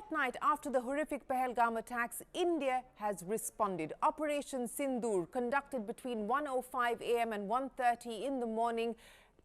fortnight after the horrific Pahalgam attacks, India has responded. Operation Sindoor, conducted between 1:05 a.m. and 1:30 in the morning,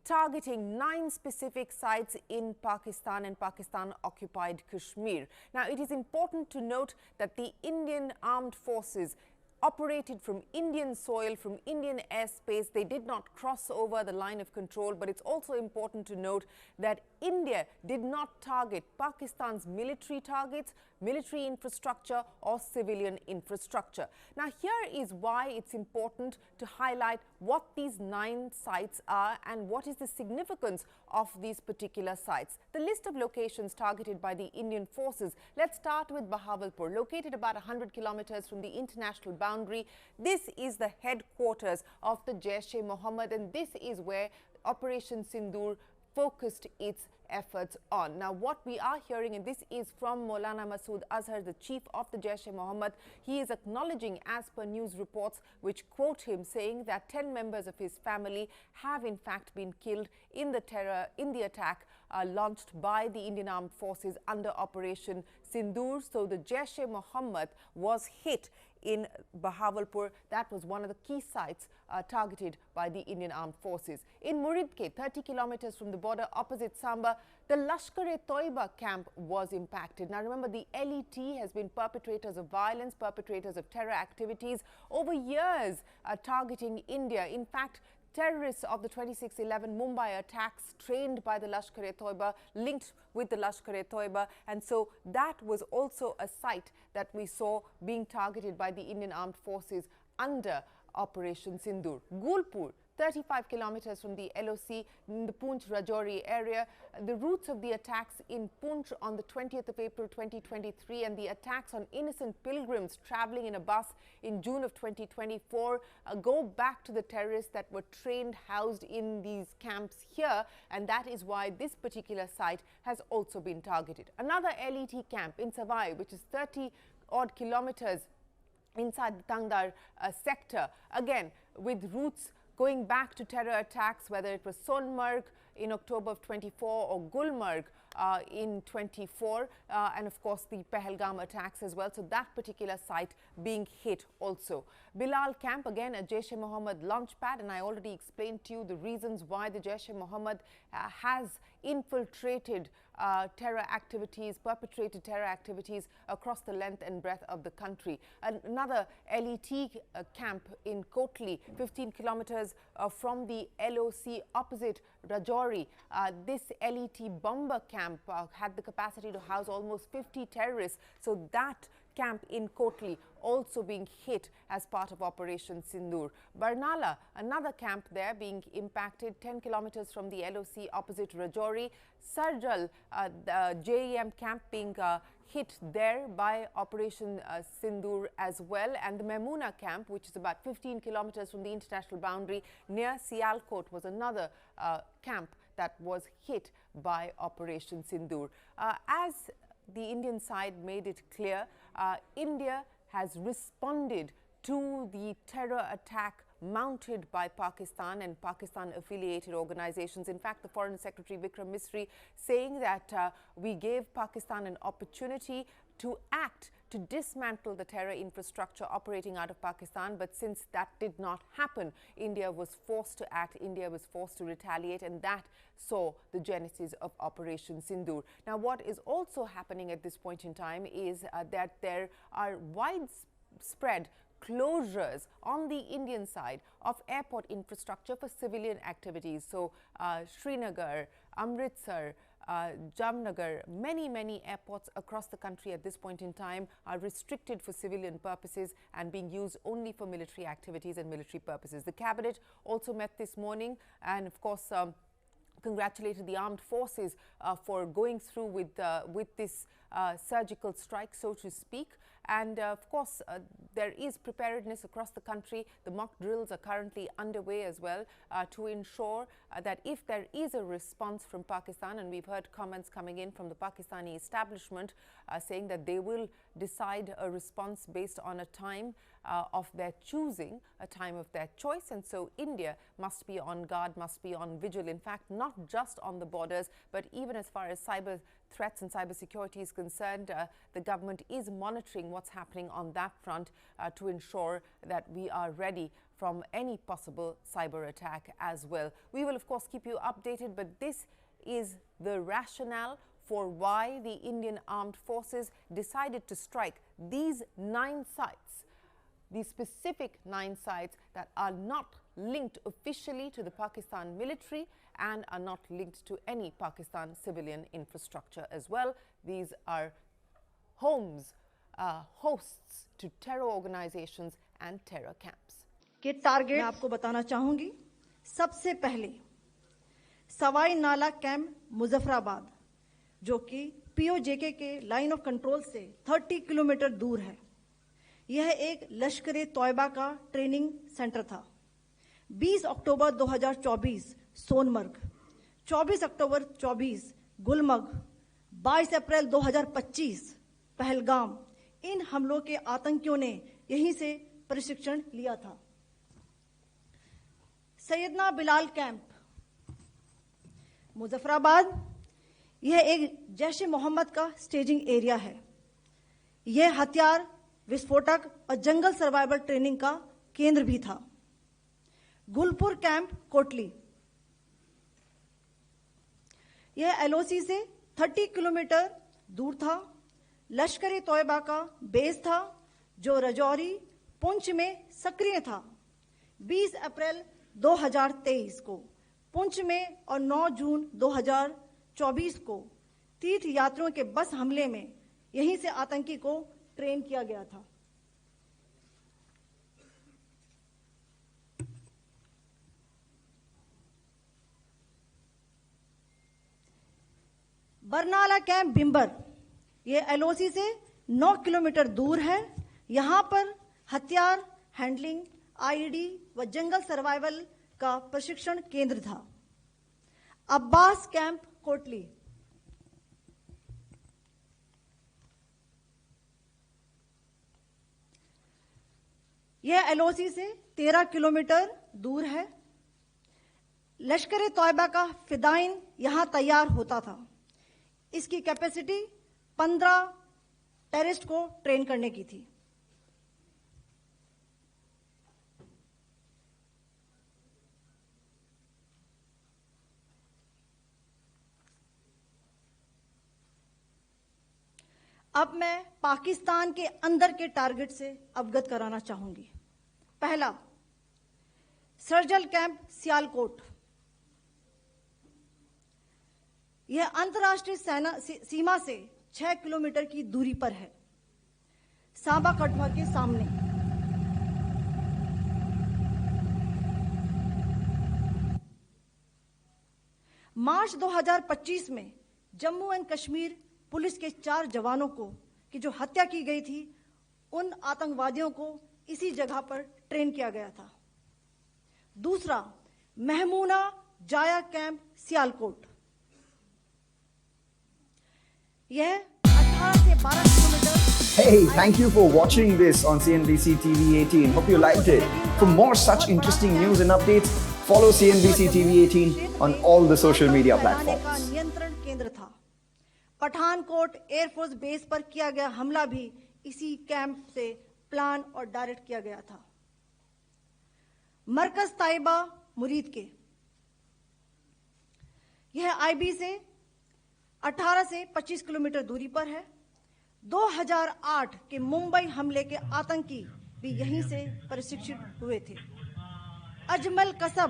targeting 9 specific sites in Pakistan and Pakistan-occupied Kashmir. Now, it is important to note that the Indian armed forces operated from Indian soil, from Indian airspace. They did not cross over the line of control, but it's also important to note that India did not target Pakistan's military targets, military infrastructure or civilian infrastructure. Now, here is why it's important to highlight what these 9 sites are and what is the significance of these particular sites. The list of locations targeted by the Indian forces. Let's start with Bahawalpur, located about 100 kilometers from the international boundary. This is the headquarters of the Jaish-e-Muhammad, and this is where Operation Sindoor focused its efforts on. Now, what we are hearing, and this is from Maulana Masood Azhar, the chief of the Jaish-e-Muhammad, he is acknowledging, as per news reports which quote him, saying that 10 members of his family have in fact been killed in the attack launched by the Indian Armed Forces under Operation Sindoor. So the Jaish-e-Muhammad was hit in Bahawalpur. That was one of the key sites targeted by the Indian Armed Forces. In Muridke, 30 kilometers from the border opposite Samba, the Lashkar-e-Taiba camp was impacted. Now remember, the LET has been perpetrators of violence, perpetrators of terror activities over years, targeting India. In fact, terrorists of the 26/11 Mumbai attacks trained by the Lashkar-e-Taiba, linked with the Lashkar-e-Taiba, and so that was also a site that we saw being targeted by the Indian Armed Forces under Operation Sindoor. Gulpur, 35 kilometers from the LOC in the Poonch-Rajouri area. The routes of the attacks in Poonch on the 20th of April 2023 and the attacks on innocent pilgrims traveling in a bus in June of 2024 go back to the terrorists that were trained, housed in these camps here, and that is why this particular site has also been targeted. Another LET camp in Savai, which is 30 odd kilometers inside the Tangdar sector, again with routes going back to terror attacks, whether it was Sonmarg in October of 24 or Gulmarg in 24, and of course the Pahalgam attacks as well. So that particular site being hit also. Bilal camp, again a Jaish-e-Muhammad launch pad, and I already explained to you the reasons why the Jaish-e-Muhammad has infiltrated terror activities, perpetrated terror activities across the length and breadth of the country. Another LET camp in Kotli, 15 kilometers from the LOC opposite Rajouri. This LET bomber camp had the capacity to house almost 50 terrorists. So that camp in Kotli also being hit as part of Operation Sindoor. Barnala, another camp there being impacted 10 kilometers from the LOC opposite Rajouri. Sarjal, the JEM camp being hit there by Operation Sindoor as well, and the Memuna camp, which is about 15 kilometers from the international boundary near Sialkot, was another camp that was hit by Operation Sindoor. As the Indian side made it clear, India has responded to the terror attack mounted by Pakistan and Pakistan-affiliated organizations. In fact, the Foreign Secretary Vikram Misri saying that we gave Pakistan an opportunity to act to dismantle the terror infrastructure operating out of Pakistan, but since that did not happen, India was forced to act, India was forced to retaliate, and that saw the genesis of Operation Sindoor. Now, what is also happening at this point in time is that there are widespread closures on the Indian side of airport infrastructure for civilian activities. So, Srinagar, Amritsar, Jamnagar, many airports across the country at this point in time are restricted for civilian purposes and being used only for military activities and military purposes. The cabinet also met this morning and, of course, congratulated the armed forces for going through with this surgical strike, so to speak. And of course, there is preparedness across the country. The mock drills are currently underway as well to ensure that if there is a response from Pakistan, and we've heard comments coming in from the Pakistani establishment saying that they will decide a response based on a time of their choosing, a time of their choice. And so India must be on guard, must be on vigil. In fact, not just on the borders, but even as far as cyber threats and cybersecurity is concerned, the government is monitoring what's happening on that front to ensure that we are ready from any possible cyber attack as well. We will, of course, keep you updated, but this is the rationale for why the Indian Armed Forces decided to strike these 9 sites, these specific 9 sites that are not linked officially to the Pakistan military and are not linked to any Pakistan civilian infrastructure as well. These are homes, hosts to terror organizations and terror camps. के target मैं आपको बताना चाहूंगी। सबसे पहले सवाई नाला camp Muzaffarabad, जो कि पीओजेके के लाइन ऑफ कंट्रोल से 30 किलोमीटर दूर है। यह एक लश्कर-ए-तौयबा का ट्रेनिंग सेंटर था। 20 अक्टूबर 2024 सोनमर्ग, 24 अक्टूबर 24 गुलमर्ग, 22 अप्रैल 2025 पहलगाम, इन हमलों के आतंकियों ने यहीं से प्रशिक्षण लिया था। सैयदना बिलाल कैंप मुजफ्फराबाद, यह एक जैश-ए-मोहम्मद का स्टेजिंग एरिया है। यह हथियार, विस्फोटक और जंगल सर्वाइवल ट्रेनिंग का केंद्र भी था। गुलपुर कैंप कोटली, यह एलओसी से 30 किलोमीटर दूर था। लश्कर-ए-तौयबा का बेस था, जो रजौरी, पुंछ में सक्रिय था। 20 अप्रैल 2023 को पुंछ में और 9 जून 2024 को तीर्थ यात्रियों के बस हमले में यहीं से आतंकी को ट्रेन किया गया था। बरनाला कैंप बिंबर, यह एलओसी से 9 किलोमीटर दूर है। यहां पर हथियार हैंडलिंग, आईईडी व जंगल सर्वाइवल का प्रशिक्षण केंद्र था। अब्बास कैंप कोटली, यह एलओसी से 13 किलोमीटर दूर है। लश्कर-ए-तौयबा का फिदाइन यहां तैयार होता था। इसकी कैपेसिटी 15 टेररिस्ट को ट्रेन करने की थी। अब मैं पाकिस्तान के अंदर के टारगेट से अवगत कराना चाहूंगी। पहला, सर्जल कैंप सियालकोट, यह अंतर्राष्ट्रीय सीमा से 6 किलोमीटर की दूरी पर है, सांबा कठुआ के सामने। मार्च 2025 में जम्मू एंड कश्मीर पुलिस के 4 जवानों को की जो हत्या की गई थी, उन आतंकवादियों को इसी जगह पर ट्रेन किया गया था। दूसरा, महमूना जाया कैंप सियालकोट, यह 18 से 12 kilometre. Hey, thank you for watching this on CNBC TV18. Hope you liked it. For more such interesting news and updates, follow CNBC TV18 on all the social media platforms. नियंत्रण केंद्र था। Pathankot air force base पर किया गया हमला भी इसी camp से प्लान और डायरेक्ट किया गया था। मरकज ताइबा मुरीद के, यह आईबी से 18 से 25 किलोमीटर दूरी पर है। 2008 के मुंबई हमले के आतंकी भी यहीं से प्रशिक्षित हुए थे। अजमल कसब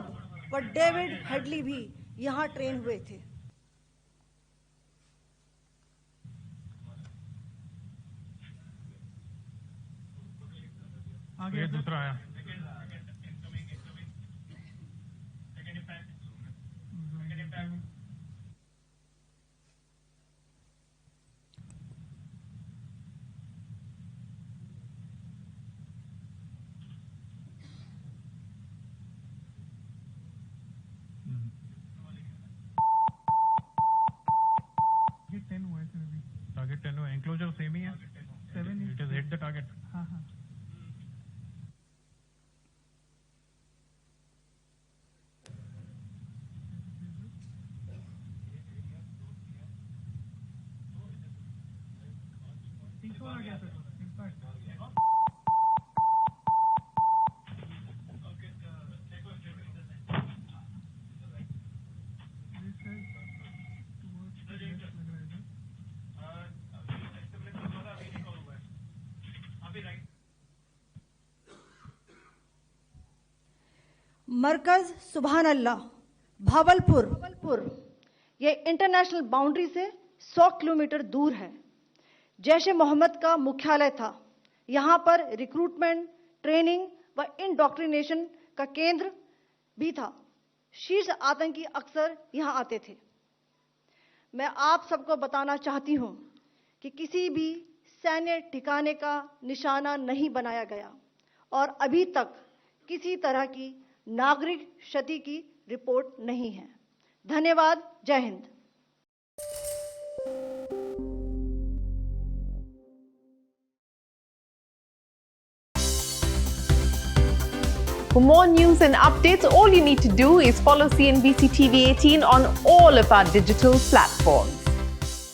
व डेविड हेडली भी यहां ट्रेन हुए थे। ये दूसरा आया। टारगेट 10 हुआ, एंक्लोजर सेम ही है। 7 it is hit the target. हाँ हाँ। बिफोर आ गया सर इनफैक्ट मरकज सुभान अल्लाह भावलपुर ये इंटरनेशनल बाउंड्री से 100 किलोमीटर दूर है। जैश-ए-मोहम्मद का मुख्यालय था। यहाँ पर रिक्रूटमेंट, ट्रेनिंग व इंडॉक्ट्रिनेशन का केंद्र भी था। शीर्ष आतंकी अक्सर यहाँ आते थे। मैं आप सबको बताना चाहती हूँ कि किसी भी सैन्य ठिकाने का निशाना नहीं बनाया गया और अभी तक किसी तरह की नागरिक क्षति की रिपोर्ट नहीं है। धन्यवाद। जय Hind. For more news and updates, all you need to do is follow CNBC TV 18 on all of our digital platforms.